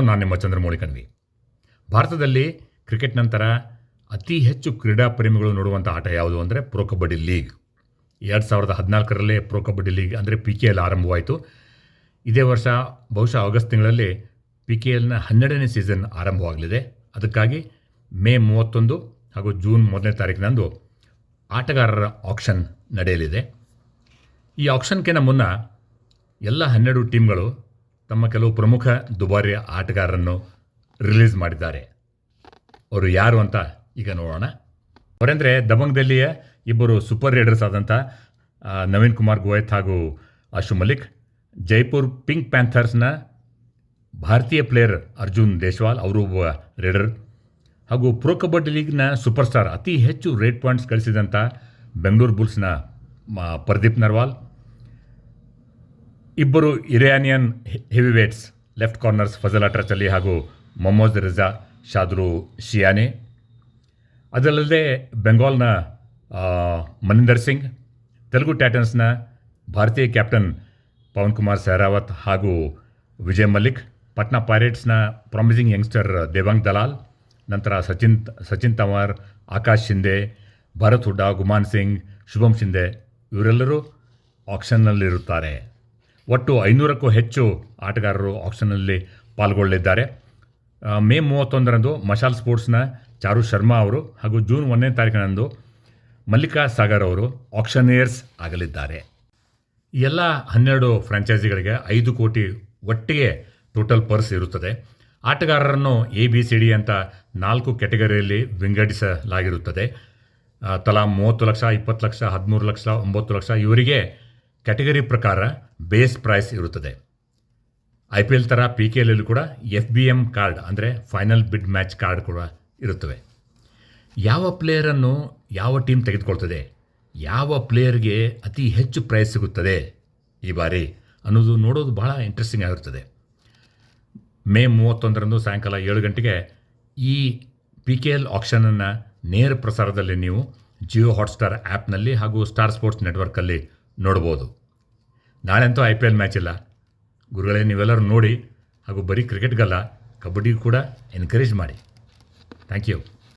ನಾನು ನಿಮ್ಮ ಚಂದ್ರಮೌಳಿ ಕಣ್ವಿ. ಭಾರತದಲ್ಲಿ ಕ್ರಿಕೆಟ್ ನಂತರ ಅತಿ ಹೆಚ್ಚು ಕ್ರೀಡಾ ಪ್ರೇಮಿಗಳು ನೋಡುವಂಥ ಆಟ ಯಾವುದು ಅಂದರೆ pro kabaddi league. 2014 pro kabaddi league ಅಂದರೆ PKL ಆರಂಭವಾಯಿತು. ಇದೇ ವರ್ಷ ಬಹುಶಃ ಆಗಸ್ಟ್ ತಿಂಗಳಲ್ಲಿ PKLನ 12ನೇ ಸೀಸನ್ ಆರಂಭವಾಗಲಿದೆ. ಅದಕ್ಕಾಗಿ ಮೇ 31 ಹಾಗೂ ಜೂನ್ 1ನೇ ತಾರೀಕಿನಂದು ಆಟಗಾರರ ಆಕ್ಷನ್ ನಡೆಯಲಿದೆ. ಈ ಆಕ್ಷನ್ಕಿಂತ ಮುನ್ನ ಎಲ್ಲ 12 ಟೀಮ್ಗಳು ತಮ್ಮ ಕೆಲವು ಪ್ರಮುಖ ದುಬಾರಿ ಆಟಗಾರರನ್ನು ರಿಲೀಸ್ ಮಾಡಿದ್ದಾರೆ. ಅವರು ಯಾರು ಅಂತ ಈಗ ನೋಡೋಣ. ಅವರೆಂದರೆ ದಬಂಗ್ದಲ್ಲಿಯ ಇಬ್ಬರು ಸೂಪರ್ ರೈಡರ್ಸ್ ಆದಂಥ ನವೀನ್ ಕುಮಾರ್ ಗೋಯತ್ ಹಾಗೂ ಆಶು ಮಲಿಕ್, ಜೈಪುರ್ ಪಿಂಕ್ ಪ್ಯಾಂಥರ್ಸ್ನ ಭಾರತೀಯ ಪ್ಲೇಯರ್ ಅರ್ಜುನ್ ದೇಶ್ವಾಲ್, ಅವರು ಒಬ್ಬ ರೈಡರ್, ಹಾಗೂ ಪ್ರೊ ಕಬಡ್ಡಿ ಲೀಗ್ನ ಸೂಪರ್ ಸ್ಟಾರ್ ಅತಿ ಹೆಚ್ಚು ರೇಟ್ ಪಾಯಿಂಟ್ಸ್ ಗಳಿಸಿದಂಥ ಬೆಂಗಳೂರು ಬುಲ್ಸ್ನ ಪರ್ದೀಪ್ ನರ್ವಾಲ್, ಇಬ್ಬರು ಇರಾನಿಯನ್ ಹೆವಿವೇಟ್ಸ್ ಲೆಫ್ಟ್ ಕಾರ್ನರ್ಸ್ ಫಜಲ್ ಅಟ್ರಚಲಿ ಹಾಗೂ ಮೊಹಮ್ಮದ್ ರಿಜಾ ಶಾದ್ರು ಶಿಯಾನೆ, ಅದಲ್ಲದೆ ಬೆಂಗಾಲ್ನ ಮನಿಂದರ್ ಸಿಂಗ್, ತೆಲುಗು ಟೈಟನ್ಸ್ನ ಭಾರತೀಯ ಕ್ಯಾಪ್ಟನ್ ಪವನ್ ಕುಮಾರ್ ಸೆಹರಾವತ್ ಹಾಗೂ ವಿಜಯ್ ಮಲ್ಲಿಕ್, ಪಟ್ನಾ ಪೈರೇಟ್ಸ್ನ ಪ್ರಾಮಿಸಿಂಗ್ ಯಂಗ್ಸ್ಟರ್ ದೇವಾಂಗ್ ದಲಾಲ್, ನಂತರ ಸಚಿನ್ ತವಾರ್, ಆಕಾಶ್ ಶಿಂದೆ, ಭರತ್ ಹುಡ್ಡಾ, ಗುಮಾನ್ ಸಿಂಗ್, ಶುಭಮ್ ಶಿಂದೆ ಇವರೆಲ್ಲರೂ ಆಕ್ಷನ್ನಲ್ಲಿರುತ್ತಾರೆ. ಒಟ್ಟು 500ಕ್ಕೂ ಹೆಚ್ಚು ಆಟಗಾರರು ಆಕ್ಷನ್ನಲ್ಲಿ ಪಾಲ್ಗೊಳ್ಳಲಿದ್ದಾರೆ. ಮೇ 31ರಂದು ಮಶಾಲ್ ಸ್ಪೋರ್ಟ್ಸ್ನ ಚಾರು ಶರ್ಮಾ ಅವರು ಹಾಗೂ ಜೂನ್ 1ನೇ ತಾರೀಕಿನಂದು ಮಲ್ಲಿಕಾ ಸಾಗರ್ ಅವರು ಆಕ್ಷನಿಯರ್ಸ್ ಆಗಲಿದ್ದಾರೆ. ಈ ಎಲ್ಲ 12 ಫ್ರಾಂಚೈಸಿಗಳಿಗೆ 5 ಕೋಟಿ ಒಟ್ಟಿಗೆ ಟೋಟಲ್ ಪರ್ಸ್ ಇರುತ್ತದೆ. ಆಟಗಾರರನ್ನು ABCD ಅಂತ 4 ಕ್ಯಾಟಗರಿಯಲ್ಲಿ ವಿಂಗಡಿಸಲಾಗಿರುತ್ತದೆ. ತಲಾ 30 ಲಕ್ಷ, 20 ಲಕ್ಷ, 13 ಲಕ್ಷ, 9 ಲಕ್ಷ ಇವರಿಗೆ ಕ್ಯಾಟಗರಿ ಪ್ರಕಾರ ಬೇಸ್ ಪ್ರೈಸ್ ಇರುತ್ತದೆ. IPL ಥರ PKL ಕೂಡ FBM ಕಾರ್ಡ್ ಅಂದರೆ ಫೈನಲ್ ಬಿಡ್ ಮ್ಯಾಚ್ ಕಾರ್ಡ್ ಕೂಡ ಇರುತ್ತವೆ. ಯಾವ ಪ್ಲೇಯರನ್ನು ಯಾವ ಟೀಮ್ ತೆಗೆದುಕೊಳ್ತದೆ, ಯಾವ ಪ್ಲೇಯರ್ಗೆ ಅತಿ ಹೆಚ್ಚು ಪ್ರೈಸ್ ಸಿಗುತ್ತದೆ ಈ ಬಾರಿ ಅನ್ನೋದು ನೋಡೋದು ಬಹಳ ಇಂಟ್ರೆಸ್ಟಿಂಗ್ ಆಗಿರುತ್ತದೆ. ಮೇ 31ರಂದು ಸಾಯಂಕಾಲ 7 ಗಂಟೆಗೆ ಈ PKL ಆಕ್ಷನನ್ನು ನೇರ ಪ್ರಸಾರದಲ್ಲಿ ನೀವು ಜಿಯೋ ಹಾಟ್ಸ್ಟಾರ್ ಆ್ಯಪ್ನಲ್ಲಿ ಹಾಗೂ ಸ್ಟಾರ್ ಸ್ಪೋರ್ಟ್ಸ್ ನೆಟ್ವರ್ಕಲ್ಲಿ ನೋಡ್ಬೋದು. ನಾಳೆಂತೂ IPL ಮ್ಯಾಚ್ ಇಲ್ಲ ಗುರುಗಳೇ, ನೀವೆಲ್ಲರೂ ನೋಡಿ ಹಾಗೂ ಬರೀ ಕ್ರಿಕೆಟ್ಗಲ್ಲ ಕಬಡ್ಡಿ ಕೂಡ ಎನ್ಕರೇಜ್ ಮಾಡಿ. Thank you.